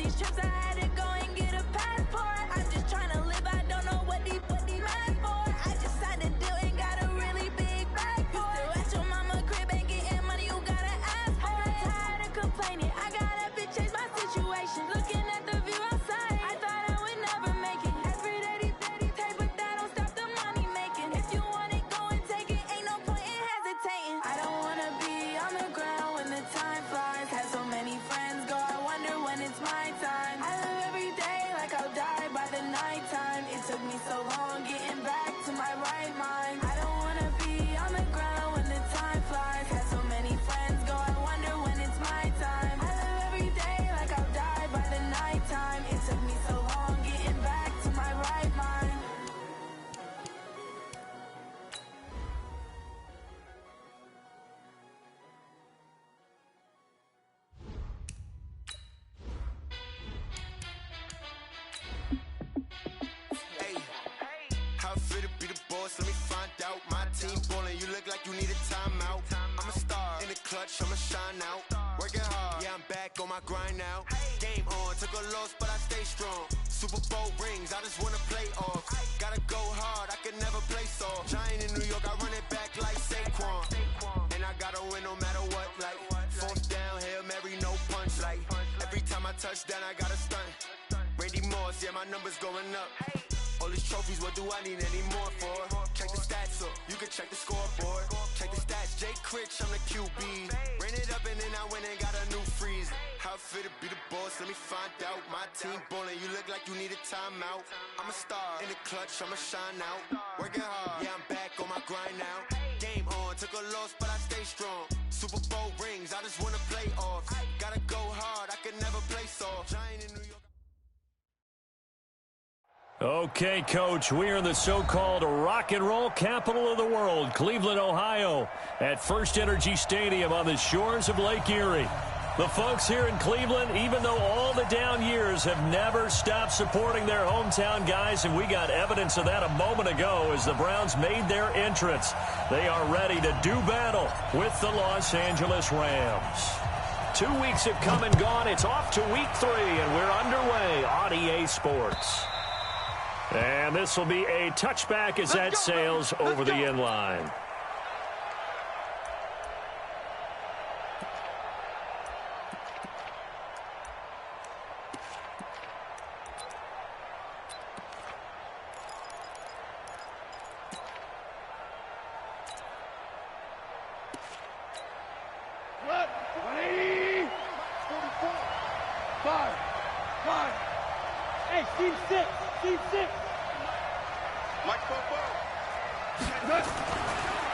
these trips, I had to go and get a passport. I'm just trying to live, I don't know what these mad for. I just signed a deal and got a really big bag for it. Still at your mama crib, ain't getting money, you gotta ask for it. I'm tired of complaining, I gotta change my situation. Looking at the view outside, I thought I would never make it. Every day they take, but that don't stop the money making. If you want it, go and take it, ain't no point in hesitating. I don't wanna be on the ground when the time flies. Had so many friends go, I wonder when it's my time. I live every day like I'll die by the nighttime. It took me so long getting back to my right mind. I don't wanna be on the ground when the time flies. Had so many friends go, I wonder when it's my time. I live every day like I'll die by the nighttime. It took me so long getting back to my right mind. Hey, how fit to be the boss? Let me find out. My team ballin', you look like you need a timeout. I'm a star in the clutch, I'ma shine out. Working hard, yeah, I'm back on my grind now. Game on, took a loss, but I stay strong. Super Bowl rings, I just wanna play off. Gotta go hard, I can never play soft. Giant in New York, I run it back like Saquon. And I gotta win no matter what, like fourth down, Hail Mary, no punch. Like every time I touch down, I gotta stunt. Randy Moss, yeah, my numbers going up. All these trophies, what do I need any more for? Check the stats up, you can check the scoreboard. Check the stats, Jay Critch, I'm the QB. Ran it up and then I went and got a new freeze. How fit to be the boss, let me find out. My team ballin', you look like you need a timeout. I'm a star in the clutch, I'ma shine out. Working hard, yeah, I'm back on my grind now. Game on, took a loss, but I stay strong. Super Bowl rings, I just wanna play off. Gotta go hard, I can never play soft. Giant in New York. Okay, Coach, we are in the so-called rock and roll capital of the world, Cleveland, Ohio, at First Energy Stadium on the shores of Lake Erie. The folks here in Cleveland, even though all the down years, have never stopped supporting their hometown guys, and we got evidence of that a moment ago as the Browns made their entrance. They are ready to do battle with the Los Angeles Rams. 2 weeks have come and gone. It's off to week 3, and we're underway on EA Sports. And this will be a touchback as that sails over the end line.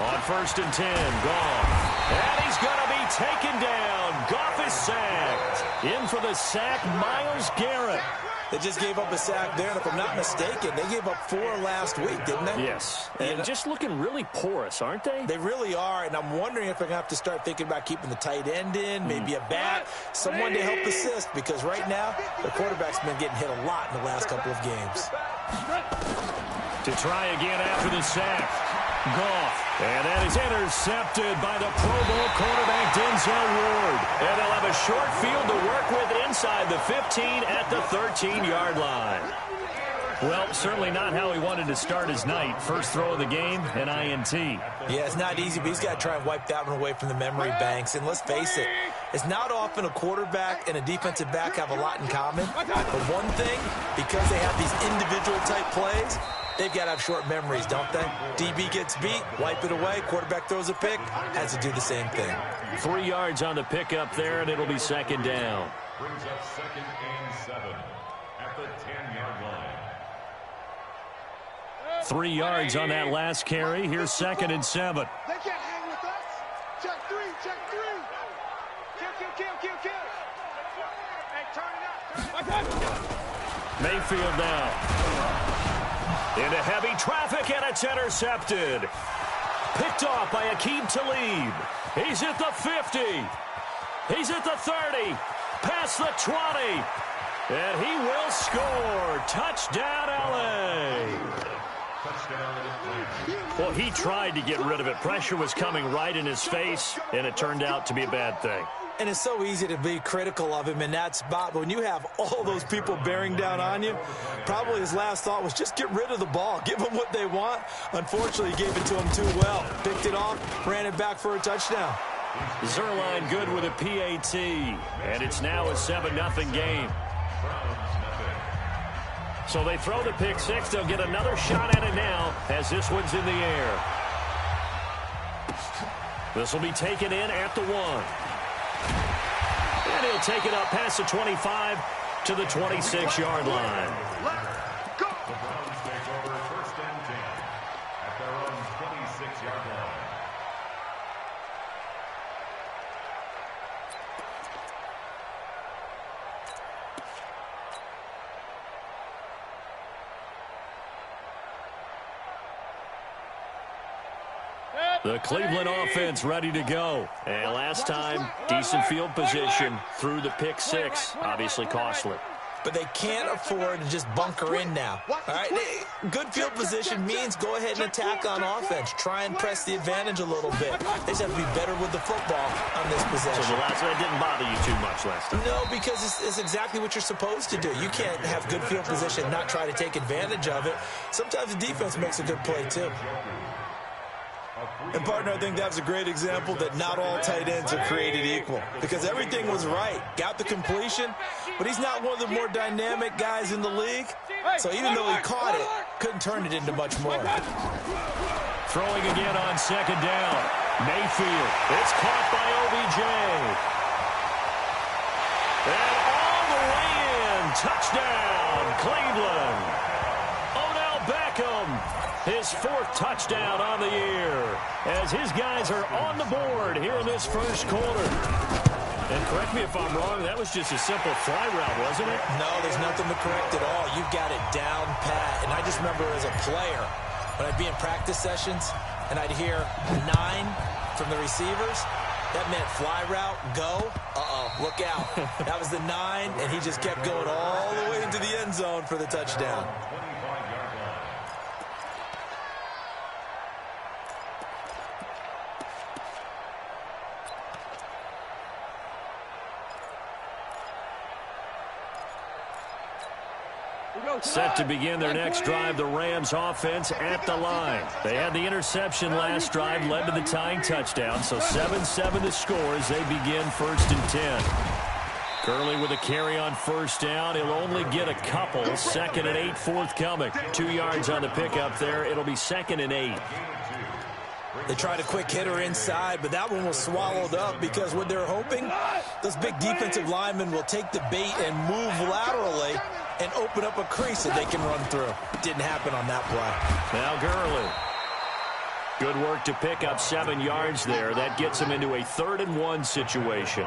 On 1st and 10, Goff. And he's going to be taken down. Goff is sacked. In for the sack, Myles Garrett. They just gave up a sack there, and if I'm not mistaken, they gave up 4 last week, didn't they? Yes. And just looking really porous, aren't they? They really are, and I'm wondering if they're going to have to start thinking about keeping the tight end in, maybe a back, someone to help assist, because right now, the quarterback's been getting hit a lot in the last couple of games. To try again after the sack. Goff. And that is intercepted by the Pro Bowl quarterback Denzel Ward. And they'll have a short field to work with inside the 15 at the 13-yard line. Well, certainly not how he wanted to start his night. First throw of the game, an INT. Yeah, it's not easy, but he's got to try and wipe that one away from the memory banks. And let's face it, it's not often a quarterback and a defensive back have a lot in common. But one thing, because they have these individual type plays, they've got to have short memories, don't they? DB gets beat, wipe it away, quarterback throws a pick, has to do the same thing. 3 yards on the pickup there, and it'll be second down. Brings up 2nd and 7 at the 10-yard line. 3 yards on that last carry. Here's 2nd and 7. They can't hang with us. Check 3, check 3. Kill. Hey, turn it up. Mayfield now. Into heavy traffic, and it's intercepted. Picked off by Aqib Talib. He's at the 50. He's at the 30. Past the 20. And he will score. Touchdown, L.A. Well, he tried to get rid of it. Pressure was coming right in his face, and it turned out to be a bad thing. And it's so easy to be critical of him in that spot. But when you have all those people bearing down on you, probably his last thought was just get rid of the ball. Give them what they want. Unfortunately, he gave it to them too well. Picked it off, ran it back for a touchdown. Zerline good with a PAT. And it's now a 7-0 game. So they throw the pick six. They'll get another shot at it now as this one's in the air. This will be taken in at the 1. And he'll take it up past the 25 to the 26-yard line. The Browns take over 1st and 10 at their own 26-yard line. The Cleveland offense ready to go. And last time, decent field position through the pick six. Obviously costly. But they can't afford to just bunker in now. All right, good field position means go ahead and attack on offense. Try and press the advantage a little bit. They just have to be better with the football on this possession. So that didn't bother you too much last time? No, because it's exactly what you're supposed to do. You can't have good field position and not try to take advantage of it. Sometimes the defense makes a good play, too. And, partner, I think that's a great example that not all tight ends are created equal. Because everything was right. Got the completion, but he's not one of the more dynamic guys in the league. So even though he caught it, couldn't turn it into much more. Throwing again on 2nd down. Mayfield. It's caught by OBJ. And all the way in. Touchdown, Cleveland. Odell Beckham. His 4th touchdown on the year as his guys are on the board here in this first quarter. And correct me if I'm wrong, that was just a simple fly route, wasn't it? No, there's nothing to correct at all. You've got it down pat. And I just remember as a player, when I'd be in practice sessions and I'd hear 9 from the receivers, that meant fly route, go, look out. That was the 9, and he just kept going all the way into the end zone for the touchdown. Set to begin their next drive, the Rams offense at the line. They had the interception last drive, led to the tying touchdown, so 7-7 the score as they begin 1st and 10. Gurley with a carry on 1st down. He'll only get a couple. 2nd and 8 forthcoming. 2 yards on the pickup there. It'll be 2nd and 8. They tried a quick hitter inside, but that one was swallowed up because what they're hoping, those big defensive linemen will take the bait and move laterally and open up a crease that they can run through. Didn't happen on that play. Now Gurley. Good work to pick up 7 yards there. That gets him into a 3rd and 1 situation.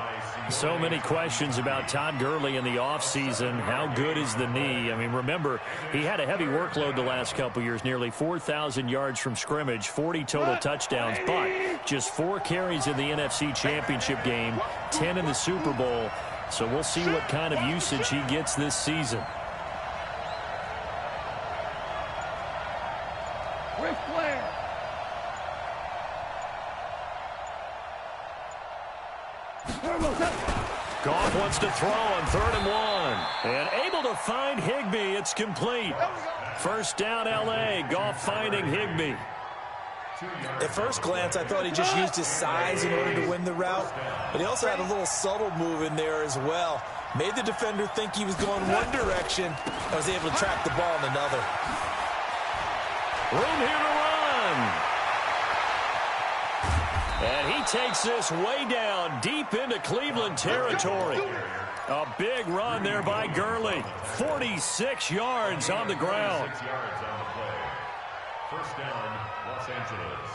So many questions about Todd Gurley in the offseason. How good is the knee? I mean, remember, he had a heavy workload the last couple years, nearly 4,000 yards from scrimmage, 40 total touchdowns, but just 4 carries in the NFC Championship game, 10 in the Super Bowl. So we'll see what kind of usage he gets this season. Goff wants to throw on 3rd and 1. And able to find Higbee. It's complete. 1st down, L.A. Goff finding Higbee. At first glance, I thought he just used his size in order to win the route. But he also had a little subtle move in there as well. Made the defender think he was going one direction and was able to track the ball in another. Room here to run. And he takes this way down, deep into Cleveland territory. A big run there by Gurley. 46 yards on the ground. 6 yards on the play. 1st down, Los Angeles.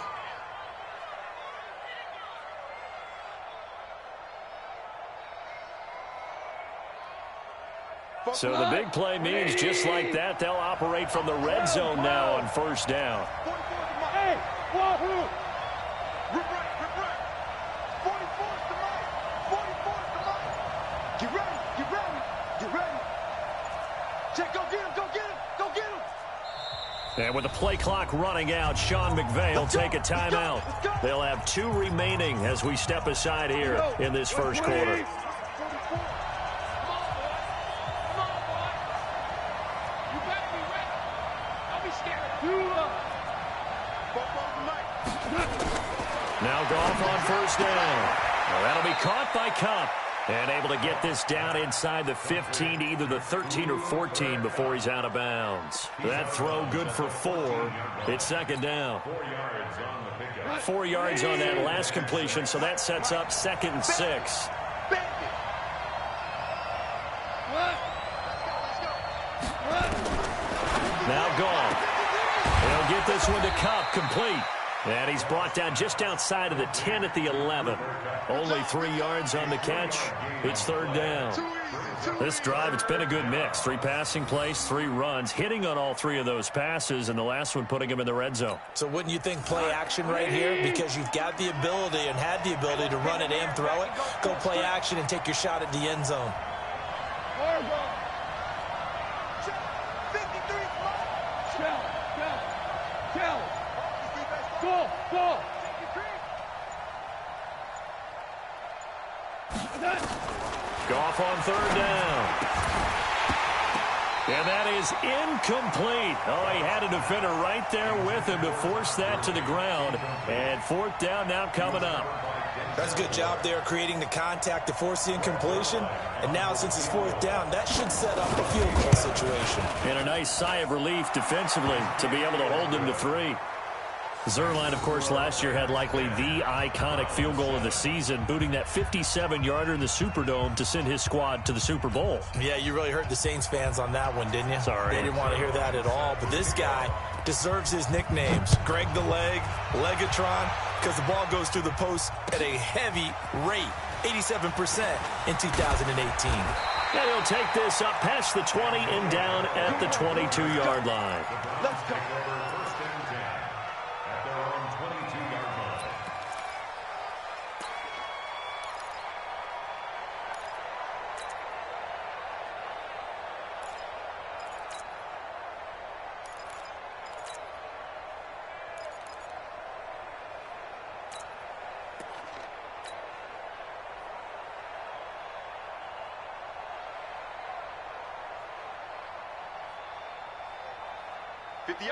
So the big play means just like that, they'll operate from the red zone now on 1st down. Hey, wahoo! Rip right. 44's the mic. 44's the mic. Get ready. Check, go get him. And with the play clock running out, Sean McVay will take a timeout. They'll have 2 remaining as we step aside here in this first quarter. Now Goff on first down. Well, that'll be caught by Kupp. And able to get this down inside the 15 to either the 13 or 14 before he's out of bounds. That throw good for 4. It's second down. 4 yards on that last completion, so that sets up 2nd and 6. Now Goff. He'll get this one to Kupp, complete. And he's brought down just outside of the 10 at the 11. Only 3 yards on the catch. It's third down. This drive, it's been a good mix. 3 passing plays, 3 runs, hitting on all 3 of those passes, and the last one putting him in the red zone. So wouldn't you think play action right here? Because you've got the ability and had the ability to run it and throw it. Go play action and take your shot at the end zone. Goff on third down. And that is incomplete. Oh, he had a defender right there with him to force that to the ground. And 4th down now coming up. That's a good job there creating the contact to force the incompletion. And now since it's 4th down, that should set up a field goal situation. And a nice sigh of relief defensively to be able to hold them to 3. Zuerlein, of course, last year had likely the iconic field goal of the season, booting that 57-yarder in the Superdome to send his squad to the Super Bowl. Yeah, you really hurt the Saints fans on that one, didn't you? Sorry. They didn't want to hear that at all. But this guy deserves his nicknames. Greg the Leg, Legatron, because the ball goes through the post at a heavy rate, 87% in 2018. And he'll take this up past the 20 and down at the 22-yard line. Let's go.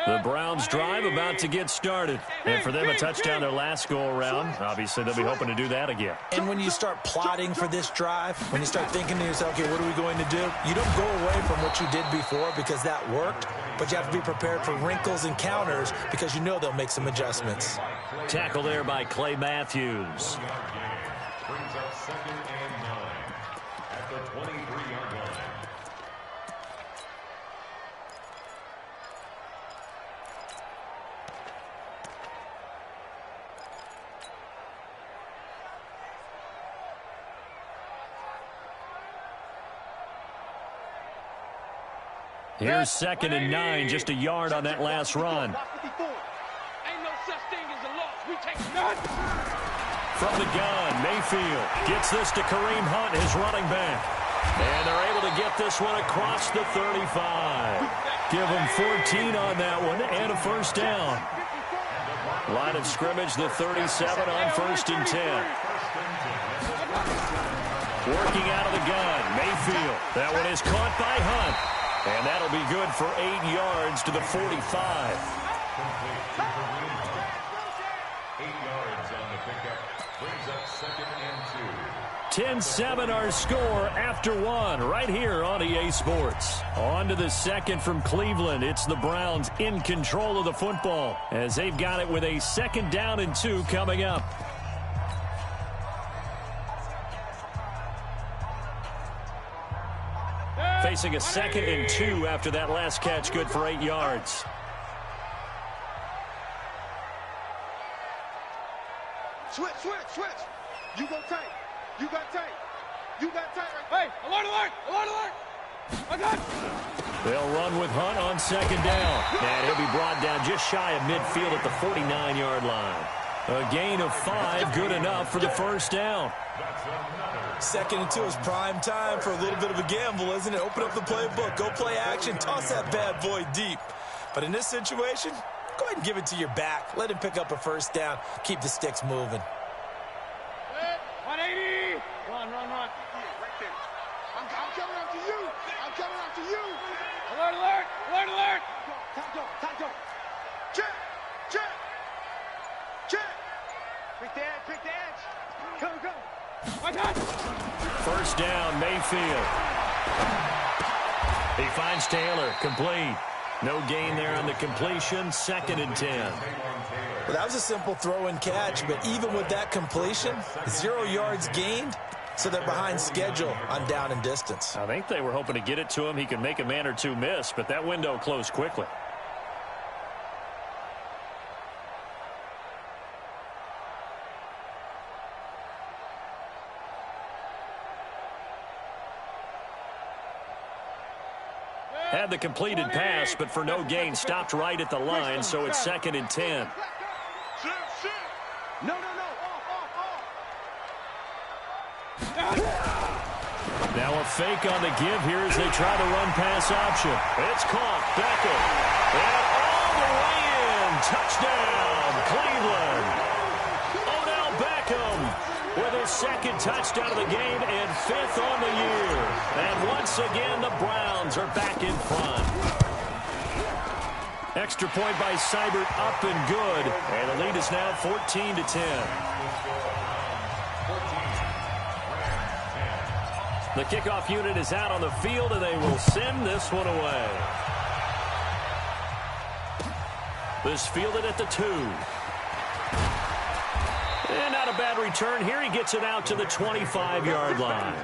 The Browns drive about to get started. And for them, a touchdown their last go-around. Obviously, they'll be hoping to do that again. And when you start plotting for this drive, when you start thinking to yourself, okay, what are we going to do? You don't go away from what you did before because that worked, but you have to be prepared for wrinkles and counters because you know they'll make some adjustments. Tackle there by Clay Matthews. Brings up 2nd and 9 at the 23-yard line. Here's 2nd and 9, just a yard on that last run. Ain't no such thing as a loss. We take none. From the gun, Mayfield gets this to Kareem Hunt, his running back. And they're able to get this one across the 35. Give them 14 on that one and a first down. Line of scrimmage, the 37 on 1st and 10. Working out of the gun, Mayfield. That one is caught by Hunt. And that'll be good for 8 yards to the 45. 8 yards on the pickup. Brings up 2nd and 2. 10-7 our score after 1 right here on EA Sports. On to the second from Cleveland. It's the Browns in control of the football as they've got it with a 2nd down and 2 coming up. Facing a 2nd and 2 after that last catch, good for 8 yards. Switch. You go tight. You got tight. Hey, alert. I got it. They'll run with Hunt on 2nd down. And he'll be brought down just shy of midfield at the 49-yard line. A gain of 5, good enough for the first down. 2nd and 2 is prime time for a little bit of a gamble, isn't it? Open up the playbook, go play action, toss that bad boy deep. But in this situation, go ahead and give it to your back. Let him pick up a first down. Keep the sticks moving. 180. Run. Right there. I'm coming after you. I'm coming after you. Alert. Taco. Check. Pick the edge. Go. My God. First down, Mayfield. He finds Taylor, complete. No gain there on the completion, 2nd and 10. Well, that was a simple throw and catch, but even with that completion, 0 yards gained, so they're behind schedule on down and distance. I think they were hoping to get it to him. He could make a man or two miss, but that window closed quickly. Had the completed pass, but for no gain, stopped right at the line, so it's 2nd and 10. No. Now a fake on the give here as they try to run pass option. It's caught. Beckham. And all the way in. Touchdown, Cleveland. Odell Beckham with his 2nd touchdown of the game and 5th on the year. And once again, the Browns are back in front. Extra point by Seibert, up and good. And the lead is now 14-10. The kickoff unit is out on the field, and they will send this one away. This fielded at the 2. And not a bad return here. He gets it out to the 25-yard line.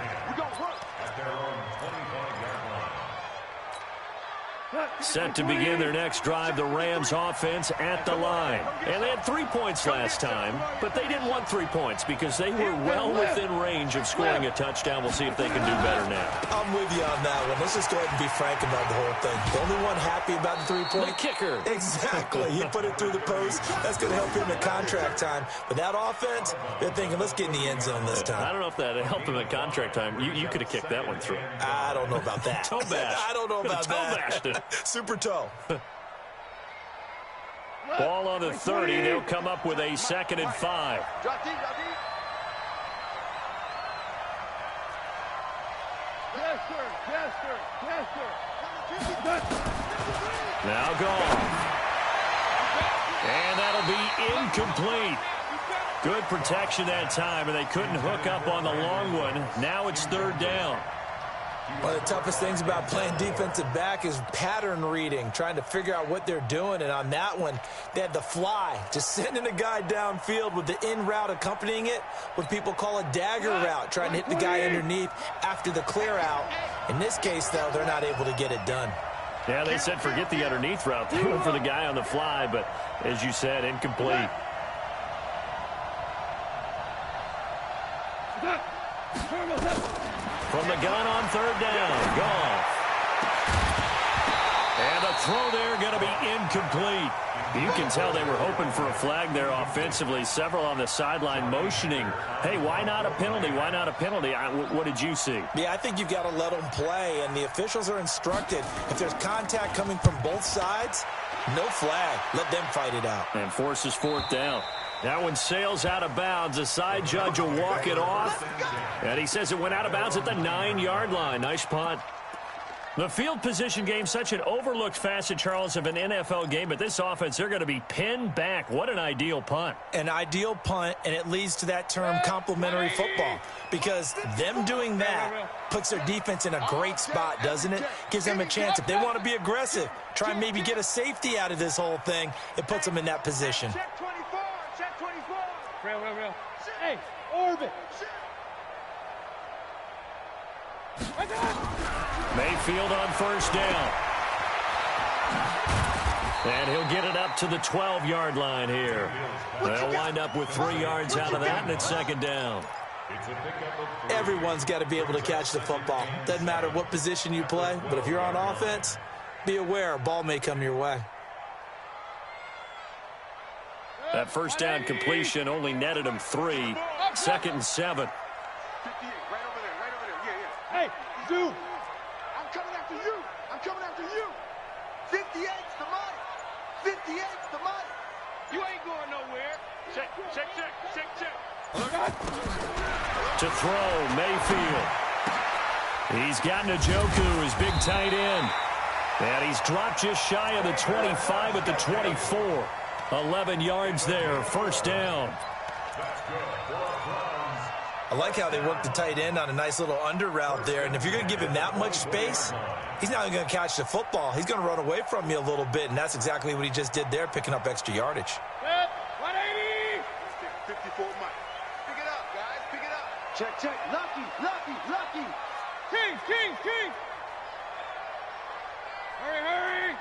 Set to begin their next drive, the Rams offense at the line. And they had 3 points last time, but they didn't want 3 points because they were well within range of scoring a touchdown. We'll see if they can do better now. I'm with you on that one. Let's just go ahead and be frank about the whole thing. The only one happy about the 3-point? The kicker. Exactly. He put it through the post. That's going to help him at contract time. But that offense, they're thinking, let's get in the end zone this time. I don't know if that helped him at contract time. You could have kicked that one through. I don't know about that. Toe bash. I don't know about that. Bashed it. Super toe. Ball on the 30. They'll come up with a 2nd and 5. Drop deep. Yes, sir. Now gone. And that'll be incomplete. Good protection that time, and they couldn't hook up on the long one. Now it's 3rd down. One of the toughest things about playing defensive back is pattern reading, trying to figure out what they're doing. And on that one, they had the fly, just sending a guy downfield with the in route accompanying it, what people call a dagger route, trying to hit the guy underneath after the clear out. In this case, though, they're not able to get it done. Yeah, they said forget the underneath route. They went for the guy on the fly, but as you said, incomplete. From the gun on 3rd down. Goff. And the throw there going to be incomplete. You can tell they were hoping for a flag there offensively. Several on the sideline motioning, hey, why not a penalty? Why not a penalty? What did you see? Yeah, I think you've got to let them play, and the officials are instructed. If there's contact coming from both sides, no flag. Let them fight it out. And forces 4th down. That one sails out of bounds. The side judge will walk it off. And he says it went out of bounds at the 9-yard line. Nice punt. The field position game, such an overlooked facet, Charles, of an NFL game. But this offense, they're going to be pinned back. What an ideal punt. An ideal punt, and it leads to that term complementary football. Because them doing that puts their defense in a great spot, doesn't it? Gives them a chance. If they want to be aggressive, try and maybe get a safety out of this whole thing, it puts them in that position. Check 24. Check 24. Real. Hey, orbit. Mayfield on 1st down. And he'll get it up to the 12-yard line here. They'll wind up with 3 yards out of that, and it's 2nd down. Everyone's got to be able to catch the football. Doesn't matter what position you play, but if you're on offense, be aware a ball may come your way. That 1st down completion only netted him 3. 2nd and 7. 58, right over there. Hey, Zoo. I'm coming after you. 58's the money. 58's the money. You ain't going nowhere. Check. To throw, Mayfield. He's got Njoku, his big tight end. And he's dropped just shy of the 25 at the 24. 11 yards there, first down. I like how they work the tight end on a nice little under route there. And if you're going to give him that much space, he's not even going to catch the football. He's going to run away from you a little bit, and that's exactly what he just did there, picking up extra yardage. 180. 54 Mike. Pick it up, guys. Pick it up. Check. Lucky. King. Hurry.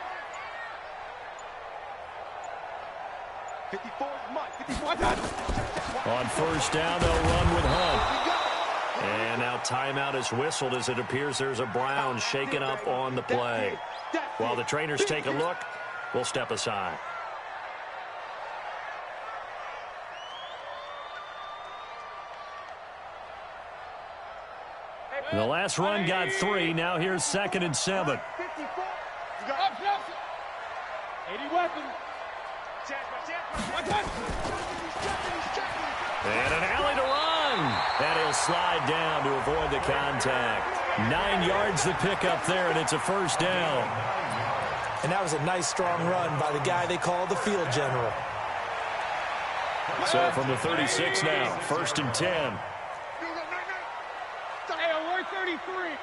54's Mike. 54. On first down, they'll run with Hunt. And now timeout is whistled as it appears there's a Brown shaken up on the play. While the trainers take a look, we'll step aside. The last run got 3. Now here's 2nd and 7. 54. Up. 80 weapons. And an alley to run. And he'll slide down to avoid the contact. 9 yards the pickup there, and it's a first down. And that was a nice, strong run by the guy they call the field general. So from the 36 now, 1st and 10. Hey, we're 33.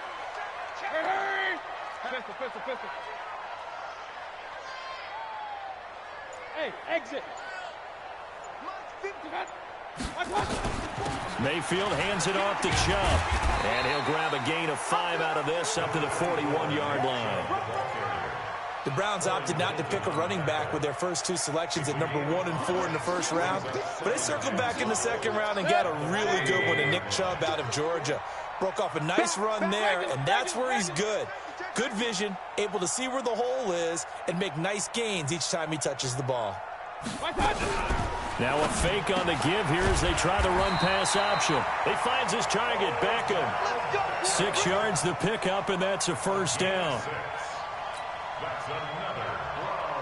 Hurry. Pistol. Hey, exit. Mayfield hands it off to Chubb. And he'll grab a gain of 5 out of this up to the 41-yard line. The Browns opted not to pick a running back with their first 2 selections at number 1 and 4 in the first round. But they circled back in the second round and got a really good one to Nick Chubb out of Georgia. Broke off a nice run there, and that's where he's good. Good vision, able to see where the hole is, and make nice gains each time he touches the ball. Now a fake on the give here as they try the run-pass option. He finds his target, Beckham. 6 yards the pickup, and that's a first down.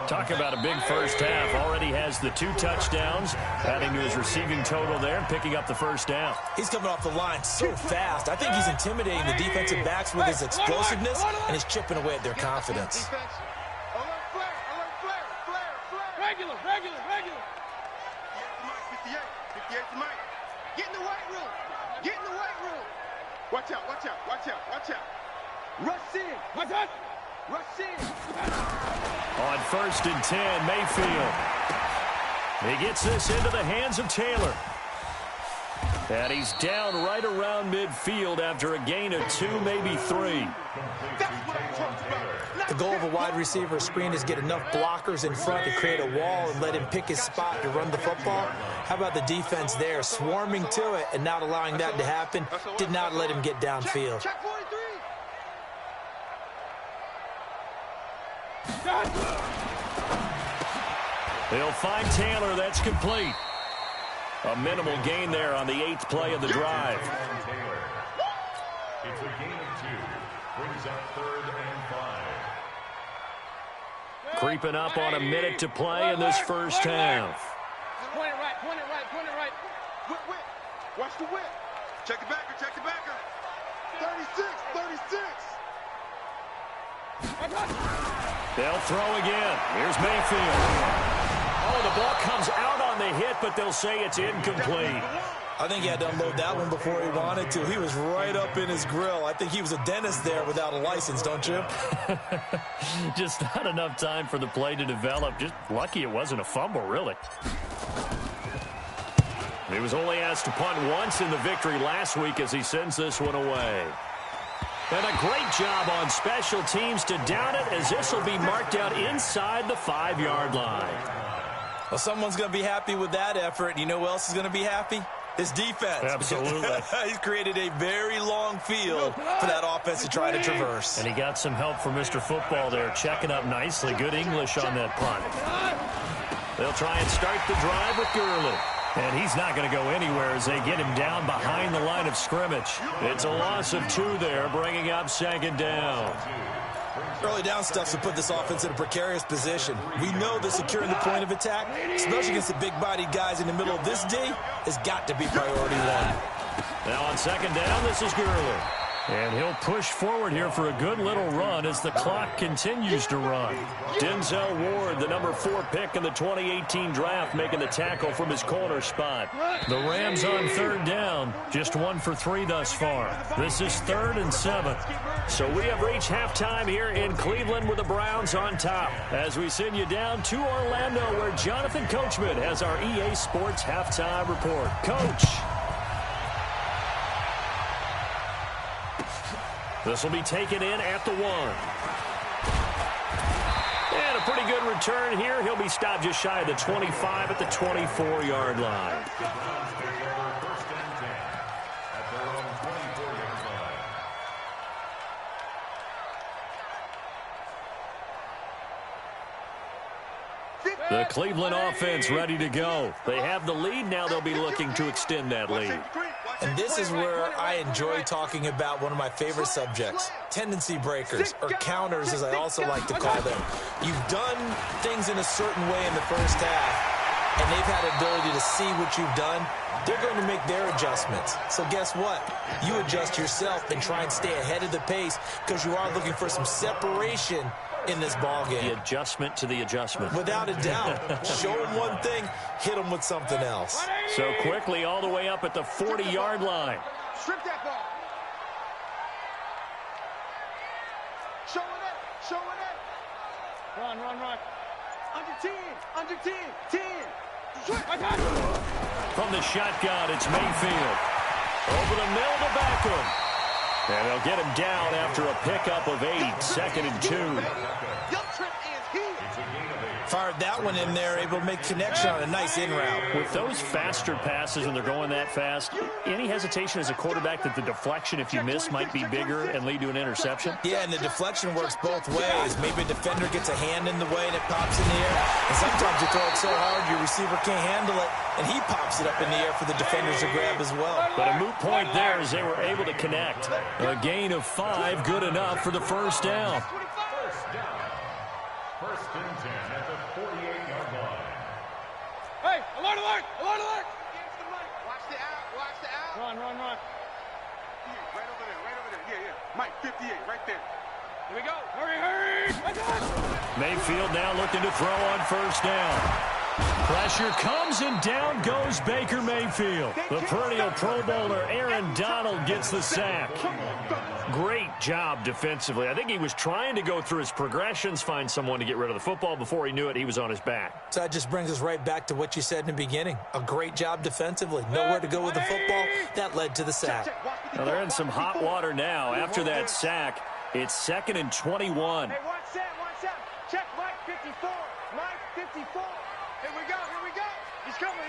Talk about a big first half. Already has the 2 touchdowns, adding to his receiving total there, and picking up the first down. He's coming off the line so fast. I think he's intimidating the defensive backs with his explosiveness, and he's chipping away at their confidence. Alert flare. Regular. 58's Mike. Get in the weight room. Watch out. Rush in. On 1st and 10, Mayfield. He gets this into the hands of Taylor. And he's down right around midfield after a gain of 2, maybe 3. The goal of a wide receiver screen is get enough blockers in front to create a wall and let him pick his spot to run the football. How about the defense there, swarming to it and not allowing that to happen? Did not let him get downfield. Check 43. They'll find Taylor. That's complete. A minimal gain there on the 8th play of the drive. It's a gain of 2. Brings up 3rd and 5. Creeping up on a minute to play in this first half. Point it right. Whip. Watch the whip. Check the backer. 36. They'll throw again. Here's Mayfield. Oh, the ball comes out on the hit, but they'll say it's incomplete. I think he had to unload that one before he wanted to. He was right up in his grill. I think he was a dentist there without a license, don't you? Just not enough time for the play to develop. Just lucky it wasn't a fumble, really. He was only asked to punt once in the victory last week as he sends this one away. And a great job on special teams to down it, as this will be marked out inside the 5-yard line. Well, someone's going to be happy with that effort. And you know who else is going to be happy? His defense. Absolutely. He's created a very long field for that offense to try to traverse. And he got some help from Mr. Football there, checking up nicely. Good English on that punt. They'll try and start the drive with Gurley. And he's not going to go anywhere as they get him down behind the line of scrimmage. It's a loss of 2 there, bringing up 2nd down. Early down stuff to put this offense in a precarious position. We know that securing the point of attack, especially against the big-bodied guys in the middle of this D, has got to be priority one. Now on second down, this is Gurley. And he'll push forward here for a good little run as the clock continues to run. Denzel Ward, the number 4 pick in the 2018 draft, making the tackle from his corner spot. The Rams on third down, just 1 for 3 thus far. This is 3rd and 7. So we have reached halftime here in Cleveland with the Browns on top. As we send you down to Orlando, where Jonathan Coachman has our EA Sports halftime report. Coach. This will be taken in at the 1. And a pretty good return here. He'll be stopped just shy of the 25 at the 24-yard line. The Cleveland offense ready to go. They have the lead. Now they'll be looking to extend that lead. And this is where I enjoy talking about one of my favorite subjects, tendency breakers, or counters as I also like to call them. You've done things in a certain way in the first half, and they've had the ability to see what you've done. They're going to make their adjustments. So guess what? You adjust yourself and try and stay ahead of the pace because you are looking for some separation in this ball game. The adjustment to the adjustment. Without a doubt. Show them one thing, hit them with something else. So quickly all the way up at the 40-yard line. Strip that ball. Show it up. Run. Under 10. Under 10. 10. From the shotgun, it's Mayfield. Over the middle to Beckham. And they'll get him down after a pickup of 8, 2nd and 2. Fired that one in there, able to make connection on a nice in route. With those faster passes when they're going that fast, any hesitation as a quarterback that the deflection, if you miss, might be bigger and lead to an interception? Yeah, and the deflection works both ways. Maybe a defender gets a hand in the way and it pops in the air. And sometimes you throw it so hard your receiver can't handle it, and he pops it up in the air for the defenders to grab as well. But a moot point there as they were able to connect. A gain of 5, good enough for the first down. First and 10 at the 48-yard line. Hey, alert, alert, alert, alert. Watch the out. Run. Right over there. Yeah. Mike, 58, right there. Here we go. Hurry. Mayfield now looking to throw on first down. Pressure comes and down goes Baker Mayfield. The perennial Pro Bowler Aaron Donald gets the sack. Great job defensively. I think he was trying to go through his progressions, find someone to get rid of the football. Before he knew it, he was on his back. So that just brings us right back to what you said in the beginning. A great job defensively. Nowhere to go with the football. That led to the sack. Now they're in some hot water now. After that sack, it's 2nd and 21. Hey, watch that. Check Mike 54. Mike 54. Here we go. He's coming.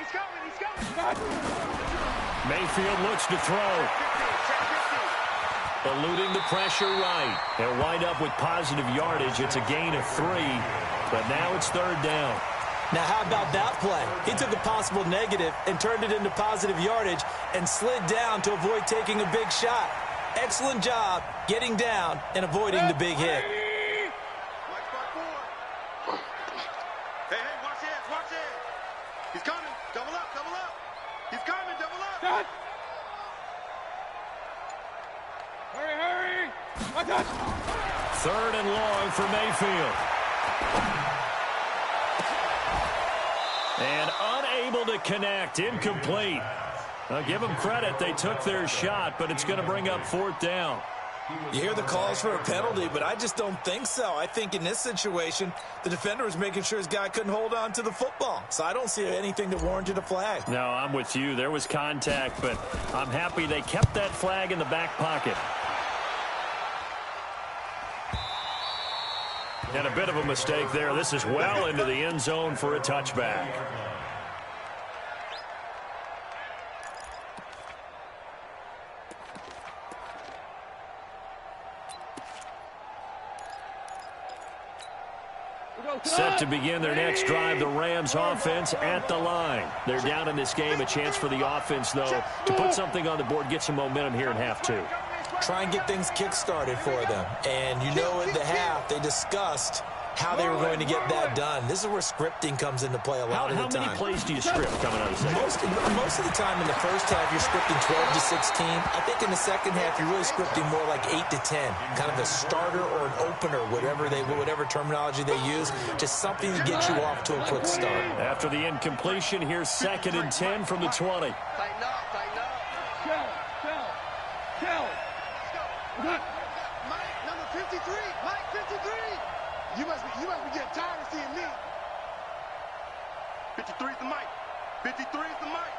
Mayfield looks to throw. Eluding the pressure right. They'll wind up with positive yardage. It's a gain of 3, but now it's 3rd down. Now, how about that play? He took a possible negative and turned it into positive yardage and slid down to avoid taking a big shot. Excellent job getting down and avoiding the big hit. Hey, watch it. He's coming. Double up. He's coming. Double up. Done. Hurry. Watch out. 3rd and long for Mayfield. And unable to connect. Incomplete. I'll give them credit. They took their shot, but it's going to bring up 4th down. You hear the calls for a penalty, but I just don't think so. I think in this situation, the defender was making sure his guy couldn't hold on to the football. So I don't see anything that warranted a flag. No, I'm with you. There was contact, but I'm happy they kept that flag in the back pocket. And a bit of a mistake there. This is well into the end zone for a touchback. Set to begin their next drive, the Rams offense at the line. They're down in this game. A chance for the offense, though, to put something on the board, get some momentum here in half 2. try and get things kick-started for them. And you know at the half, they discussed how they were going to get that done. This is where scripting comes into play a lot of the time. How many plays do you script coming out of the second? Most of the time in the first half, you're scripting 12 to 16. I think in the second half, you're really scripting more like 8 to 10. Kind of a starter or an opener, whatever terminology they use. Just something to get you off to a quick start. After the incompletion, here's 2nd and 10 from the 20. Tighten up, tighten up. Kill. Mike, number 53. Mike, 53. You must be getting tired of seeing me. 53 is the mic. 53 is the mic.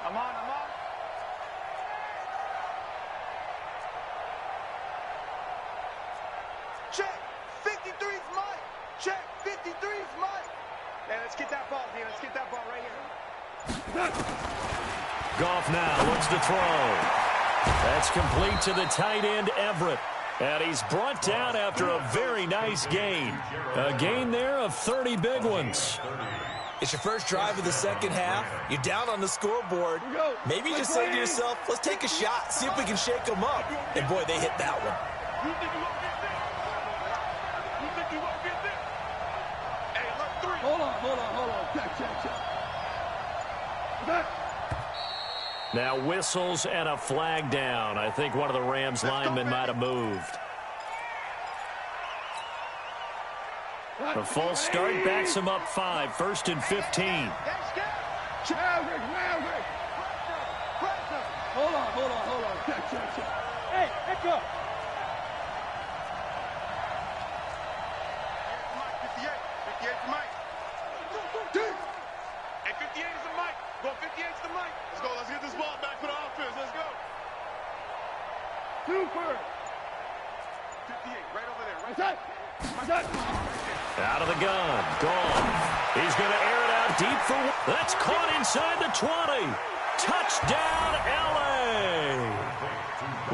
I'm on. Check. 53 is Mike. Check. 53 is Mike. Hey, let's get that ball, D. Let's get that ball right here. Goff now looks to throw. That's complete to the tight end, Everett. And he's brought down after a very nice gain. A gain there of 30 big ones. It's your first drive of the second half. You're down on the scoreboard. Maybe you just say to yourself, let's take a shot, see if we can shake them up. And, boy, they hit that one. You think you won't get this? You think you won't get this? Hey, look, 3. Hold on. Check. Now whistles and a flag down. I think one of the Rams linemen might have moved. A false start backs him up 5. 1st and 15. Maverick. Hold on. Check. Hey, echo. Mike, 58 is Mike. Hey, 58 is the Mike. Go 58 is the Mike. Let's go. Let's get this ball back for the offense. Let's go. Super. 58, right over there. Right Out of the gun. Gone. He's going to air it out deep for one. That's caught inside the 20. Touchdown, L.A.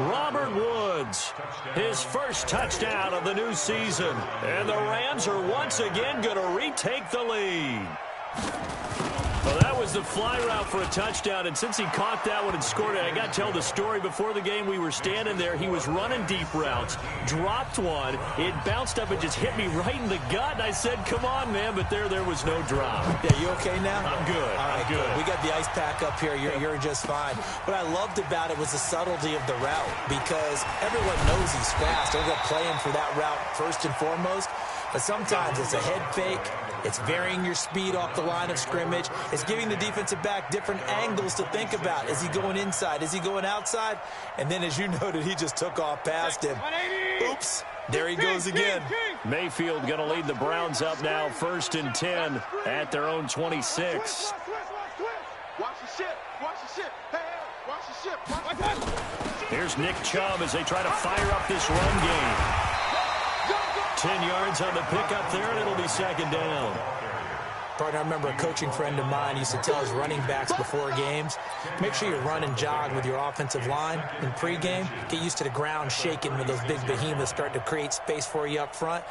Robert Woods, his first touchdown of the new season. And the Rams are once again going to retake the lead. Well, that was the fly route for a touchdown, and since he caught that one and scored it, I got to tell the story. Before the game, we were standing there. He was running deep routes, dropped one. It bounced up and just hit me right in the gut, and I said, come on, man, but there was no drop. Yeah, you okay now? I'm good. All right, I'm good. We got the ice pack up here. You're just fine. What I loved about it was the subtlety of the route, because everyone knows he's fast. They're going to play him for that route first and foremost. But sometimes it's a head fake. It's varying your speed off the line of scrimmage. It's giving the defensive back different angles to think about. Is he going inside? Is he going outside? And then, as you noted, he just took off past him. Oops. There he goes again. Mayfield going to lead the Browns up now, 1st and 10 at their own 26. Watch the ship. Hey, watch the ship. Here's Nick Chubb as they try to fire up this run game. 10 yards on the pickup there, and it'll be 2nd down. Partner, I remember a coaching friend of mine used to tell his running backs before games, make sure you run and jog with your offensive line in pregame. Get used to the ground shaking when those big behemoths start to create space for you up front.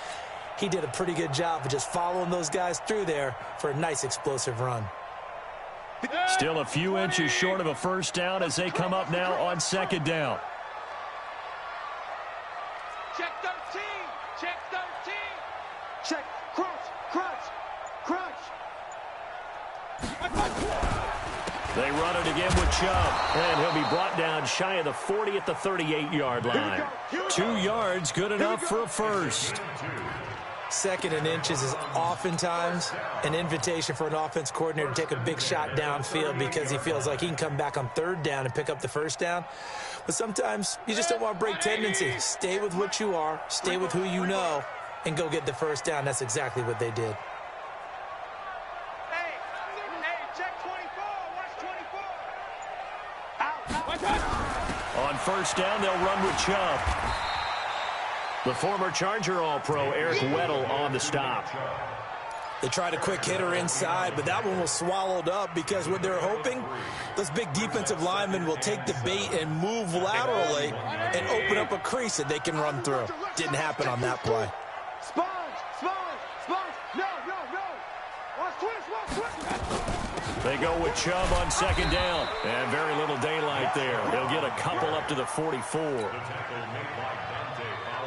He did a pretty good job of just following those guys through there for a nice explosive run. Still a few inches short of a 1st down as they come up now on 2nd down. Check 13. Check 13. Check. Crunch. They run it again with Chubb, and he'll be brought down shy of the 40 at the 38-yard line. 2 yards, good enough for a first. 2nd and inches is oftentimes an invitation for an offense coordinator to take a big shot downfield because he feels like he can come back on 3rd down and pick up the 1st down. But sometimes you just don't want to break tendency. Stay with what you are, stay with who you know, and go get the 1st down. That's exactly what they did. Hey, check 24. Watch 24. On 1st down, they'll run with Chubb. The former Charger All-Pro Eric Weddle on the stop. They tried a quick hitter inside, but that one was swallowed up because what they're hoping, those big defensive linemen will take the bait and move laterally and open up a crease that they can run through. Didn't happen on that play. Sponge. No. They go with Chubb on second down. And very little daylight there. They'll get a couple up to the 44.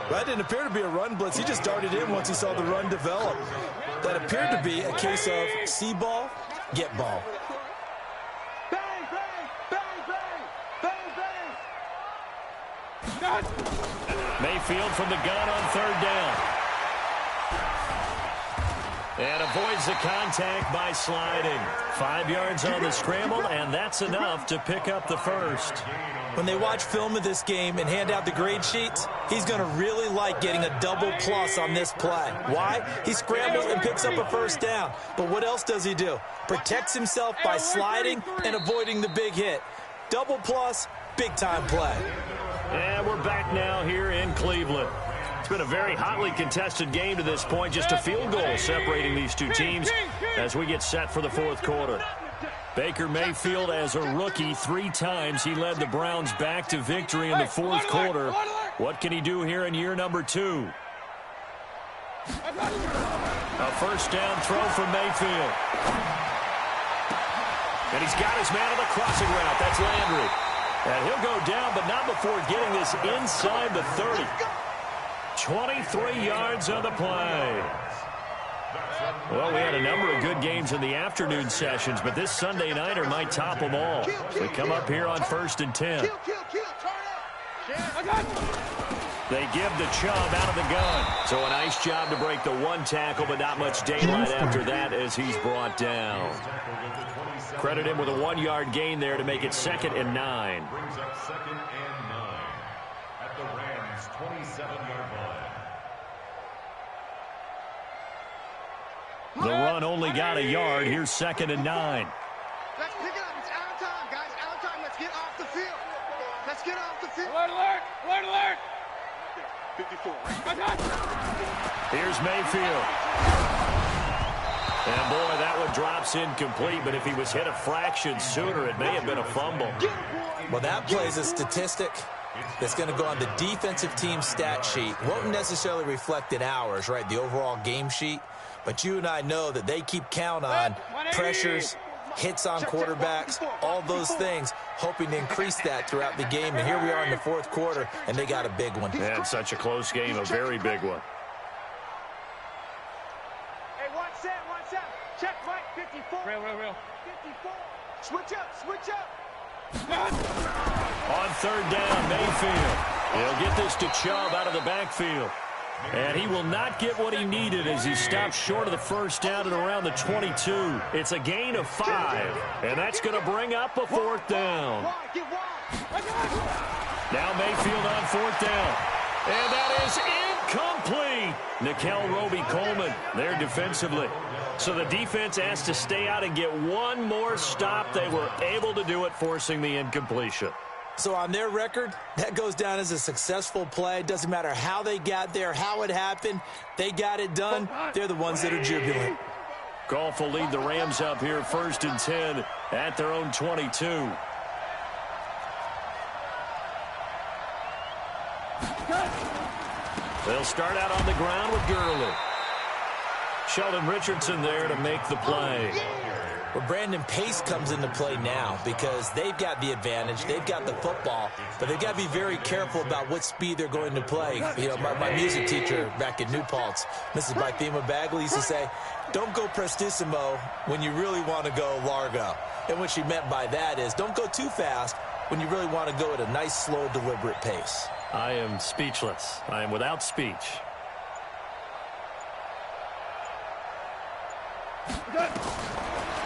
That didn't appear to be a run blitz. He just darted in once he saw the run develop. That appeared to be a case of see ball, get ball. Bang, bang, bang, bang, bang, bang. Mayfield from the gun on third down. And avoids the contact by sliding. 5 yards on the scramble, and that's enough to pick up the first. When they watch film of this game and hand out the grade sheets, he's going to really like getting a double plus on this play. Why? He scrambles and picks up a first down. But what else does he do? Protects himself by sliding and avoiding the big hit. Double plus, big-time play. And we're back now here in Cleveland. It's been a very hotly contested game to this point. Just a field goal separating these two teams as we get set for the fourth quarter. Baker Mayfield, as a rookie, 3 times he led the Browns back to victory in the fourth quarter. What can he do here in year number 2? A first down throw from Mayfield. And he's got his man on the crossing route. That's Landry. And he'll go down, but not before getting this inside the 30. 23 yards on the play. Well, we had a number of good games in the afternoon sessions, but this Sunday nighter might top them all. We come up here on 1st and 10. They give the Chubb out of the gun. So a nice job to break the 1 tackle, but not much daylight after that as he's brought down. Credit him with a 1-yard gain there to make it 2nd and 9. Brings up 2nd and 9 at the Rams' 27-yard line. The run only got a yard. Here's 2nd and 9. Let's pick it up. It's out of time, guys. Out of time. Let's get off the field. Let's get off the field. Alert, alert, alert, alert. 54. Here's Mayfield. And, boy, that one drops incomplete, but if he was hit a fraction sooner, it may have been a fumble. Well, that plays a statistic that's going to go on the defensive team stat sheet. Won't necessarily reflect in ours, right, the overall game sheet. But you and I know that they keep count on pressures, hits on quarterbacks, all those things, hoping to increase that throughout the game. And here we are in the fourth quarter, and they got a big one. Yeah, such a close game, a very big one. Hey, 1-7, 1-7. Check Mike, 54. Real. 54. Switch up. On third down, Mayfield. He'll get this to Chubb out of the backfield. And he will not get what he needed as he stops short of the first down at around the 22. It's a gain of 5, and that's going to bring up a 4th down. Now Mayfield on 4th down. And that is incomplete. Nickel Roby-Coleman there defensively. So the defense has to stay out and get one more stop. They were able to do it, forcing the incompletion. So on their record, that goes down as a successful play. Doesn't matter how they got there, how it happened. They got it done. They're the ones that are jubilant. Goff will lead the Rams up here 1st and 10 at their own 22. They'll start out on the ground with Gurley. Sheldon Richardson there to make the play. Well, Brandon, pace comes into play now because they've got the advantage. They've got the football, but they've got to be very careful about what speed they're going to play. You know, my music teacher back in New Paltz, Mrs. Bythema Bagley, used to say, don't go prestissimo when you really want to go largo. And what she meant by that is don't go too fast when you really want to go at a nice, slow, deliberate pace. I am speechless. I am without speech.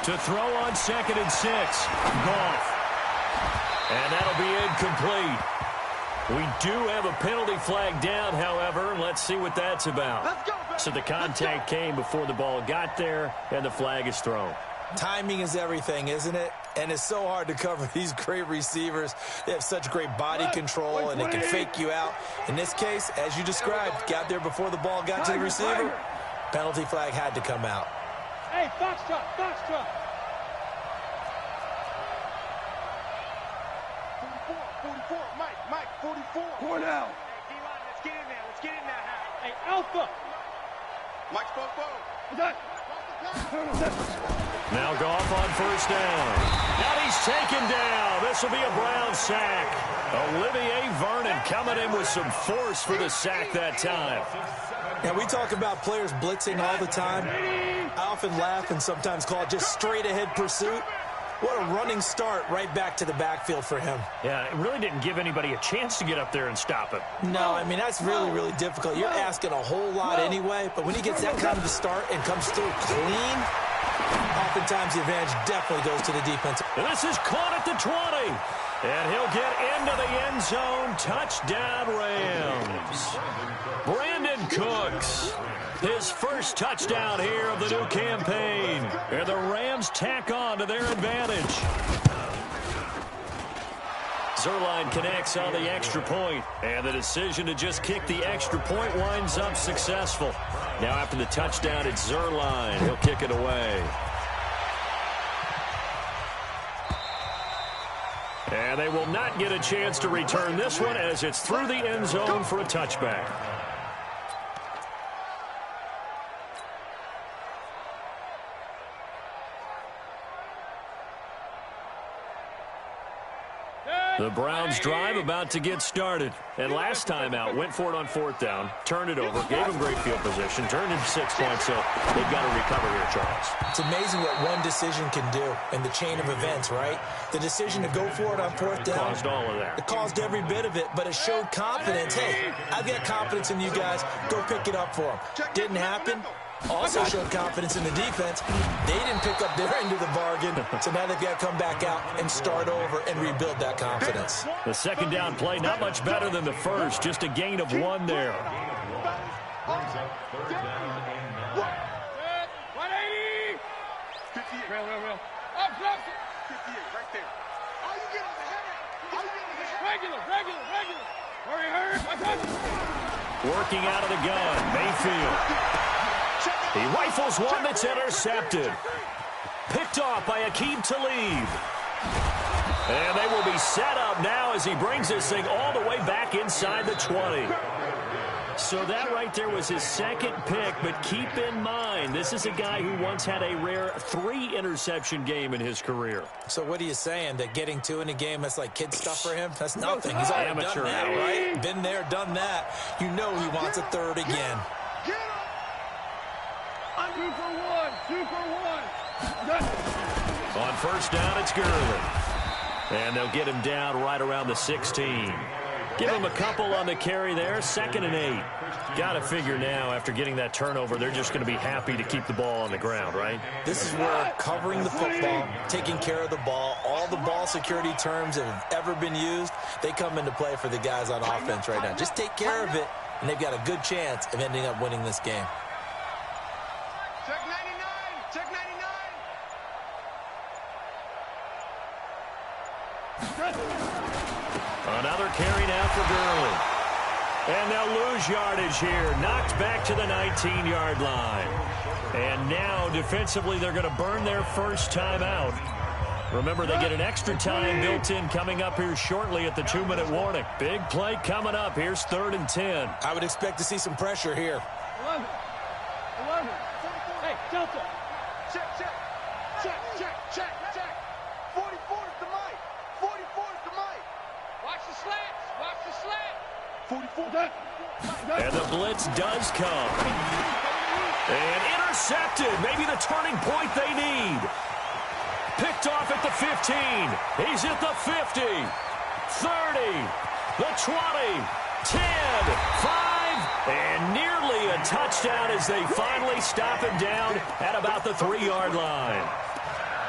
To throw on 2nd and 6. Goff. And that'll be incomplete. We do have a penalty flag down, however. Let's see what that's about. So the contact came before the ball got there, and the flag is thrown. Timing is everything, isn't it? And it's so hard to cover these great receivers. They have such great body control, and they can fake you out. In this case, as you described, got there before the ball got to the receiver. Penalty flag had to come out. Hey, Foxtrot. 44, Mike, 44. Cornell. Hey, D-line, let's get in there. Hey, Alpha. Mike's both. Is that? Now Goff on first down. Now he's taken down. This will be a Brown sack. Olivier Vernon coming in with some force for the sack that time. Now, we talk about players blitzing all the time. I often laugh and sometimes call it just straight-ahead pursuit. What a running start right back to the backfield for him. Yeah, it really didn't give anybody a chance to get up there and stop him. No, I mean, that's really, really difficult. You're asking a whole lot anyway, but when he gets that kind of a start and comes through clean, oftentimes the advantage definitely goes to the defense. And this is caught at the 20. And he'll get into the end zone. Touchdown, Rams. Brandon Cooks, his first touchdown here of the new campaign. And the Rams tack on to their advantage. Zuerlein connects on the extra point, and the decision to just kick the extra point winds up successful. Now after the touchdown, it's Zuerlein. He'll kick it away. And they will not get a chance to return this one as it's through the end zone for a touchback. The Browns drive about to get started. And last time out, went for it on fourth down, turned it over, gave them great field position, turned into 6 points, so they've got to recover here, Charles. It's amazing what one decision can do in the chain of events, right? The decision to go for it on fourth down. Caused all of that. It caused every bit of it, but it showed confidence. Hey, I've got confidence in you guys. Go pick it up for them. Didn't happen. Also showed confidence in the defense. They didn't pick up their end of the bargain, so now they've got to come back out and start over and rebuild that confidence. The second down play, not much better than the first, just a gain of 1 there. 180. Real. Up, 58, right there. How you get on the head? Regular. Hurry. Working out of the gun, Mayfield. He rifles one that's intercepted. Picked off by Aqib Talib. And they will be set up now as he brings this thing all the way back inside the 20. So that right there was his second pick, but keep in mind, this is a guy who once had a rare 3-interception game in his career. So what are you saying, that getting 2 in a game, that's like kid stuff for him? That's nothing. He's already amateur done that, right? Been there, done that. You know he wants a third again. Two for one. On first down, it's Gurley. And they'll get him down right around the 16. Give him a couple on the carry there, 2nd and 8. Got to figure now, after getting that turnover, they're just going to be happy to keep the ball on the ground, right? This is where covering the football, taking care of the ball, all the ball security terms that have ever been used, they come into play for the guys on offense right now. Just take care of it, and they've got a good chance of ending up winning this game. Check 99. Check 99. Another carry now for Gurley. And they'll lose yardage here. Knocked back to the 19-yard line. And now, defensively, they're going to burn their first timeout. Remember, they get an extra time built in coming up here shortly at the 2-minute warning. Big play coming up. Here's 3rd and 10. I would expect to see some pressure here. 11. Hey, Delta. Check. 44 is the mic. 44 is the mic. Watch the slant. 44. And the blitz does come. And intercepted. Maybe the turning point they need. Picked off at the 15. He's at the 50. 30. The 20. 10. 5. And nearly a touchdown as they finally stop him down at about the 3-yard line.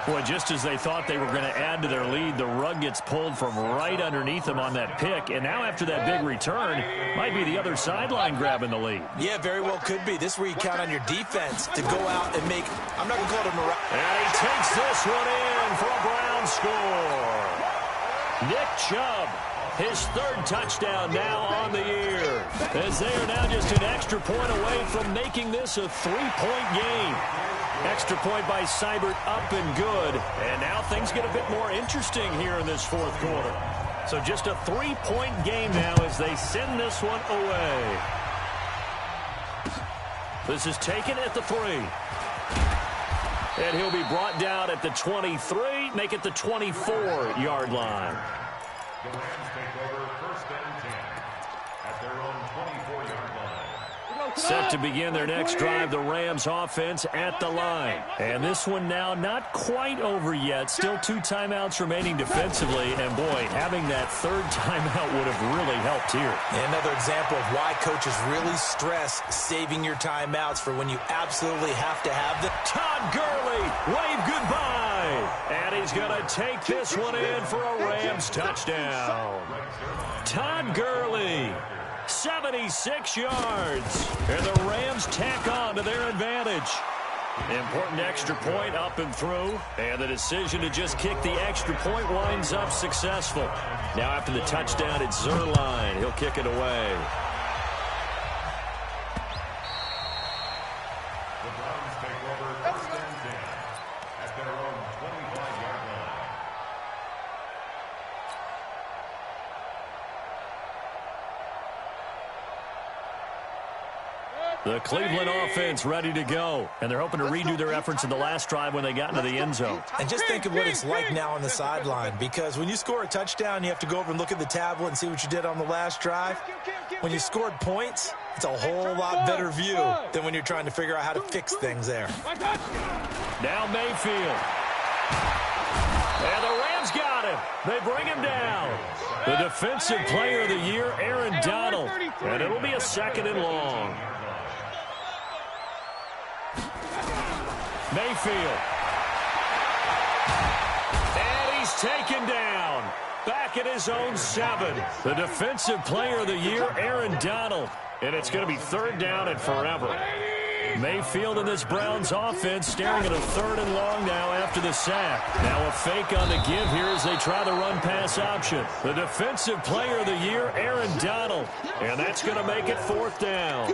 Boy, just as they thought they were going to add to their lead, the rug gets pulled from right underneath them on that pick. And now after that big return, might be the other sideline grabbing the lead. Yeah, very well could be. This is where you count on your defense to go out and make, I'm not going to call it a miracle. And he takes this one in for a Brown score. Nick Chubb, his 3rd touchdown now on the year, as they are now just an extra point away from making this a 3-point game. Extra point by Seibert, up and good. And now things get a bit more interesting here in this 4th quarter. So just a 3-point game now as they send this one away. This is taken at the 3. And he'll be brought down at the 23, make it the 24-yard line. The Rams take over first and 10 at their own 24-yard line. Set to begin their next drive, the Rams offense at the line. And this one now not quite over yet. Still 2 timeouts remaining defensively. And, boy, having that third timeout would have really helped here. Another example of why coaches really stress saving your timeouts for when you absolutely have to have them. Todd Gurley, wave goodbye. And he's going to take this one in for a Rams touchdown. Todd Gurley, 76 yards. And the Rams tack on to their advantage. Important extra point up and through. And the decision to just kick the extra point winds up successful. Now after the touchdown, it's Zerline. He'll kick it away. The Browns take over first and 10 at their own 25-yard line. The Cleveland offense ready to go. And they're hoping to redo their efforts in the last drive when they got into the end zone. And just think of what it's like now on the sideline, because when you score a touchdown, you have to go over and look at the tablet and see what you did on the last drive. When you scored points, it's a whole lot better view than when you're trying to figure out how to fix things there. Now Mayfield. And the Rams got him. They bring him down. The defensive player of the year, Aaron Donald. And it'll be a 2nd and long. Mayfield. And he's taken down. Back at his own 7. The defensive player of the year, Aaron Donald. And it's going to be 3rd down and forever. Mayfield and this Browns offense staring at a 3rd and long now after the sack. Now a fake on the give here as they try the run-pass option. The defensive player of the year, Aaron Donald. And that's going to make it 4th down.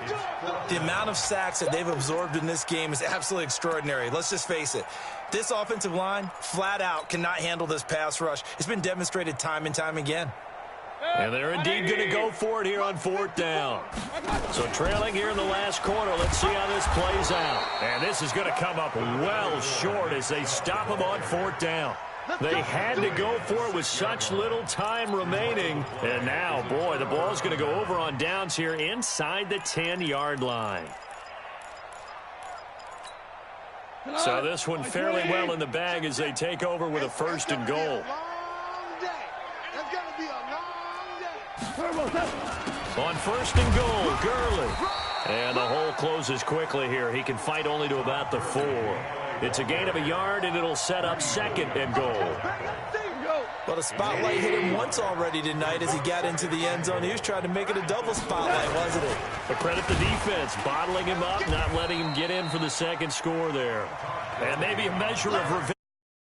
The amount of sacks that they've absorbed in this game is absolutely extraordinary. Let's just face it. This offensive line, flat out, cannot handle this pass rush. It's been demonstrated time and time again. And they're indeed going to go for it here on 4th down. So trailing here in the last quarter. Let's see how this plays out. And this is going to come up well short as they stop him on 4th down. They had to go for it with such little time remaining. And now, boy, the ball's going to go over on downs here inside the 10-yard line. So this one fairly well in the bag as they take over with a 1st and goal. On 1st and goal, Gurley. And the hole closes quickly here. He can fight only to about the 4. It's a gain of a yard, and it'll set up 2nd and goal. Well, the spotlight hit him once already tonight as he got into the end zone. He was trying to make it a double spotlight, wasn't it? But credit the defense, bottling him up, not letting him get in for the 2nd score there. And maybe a measure of revenge.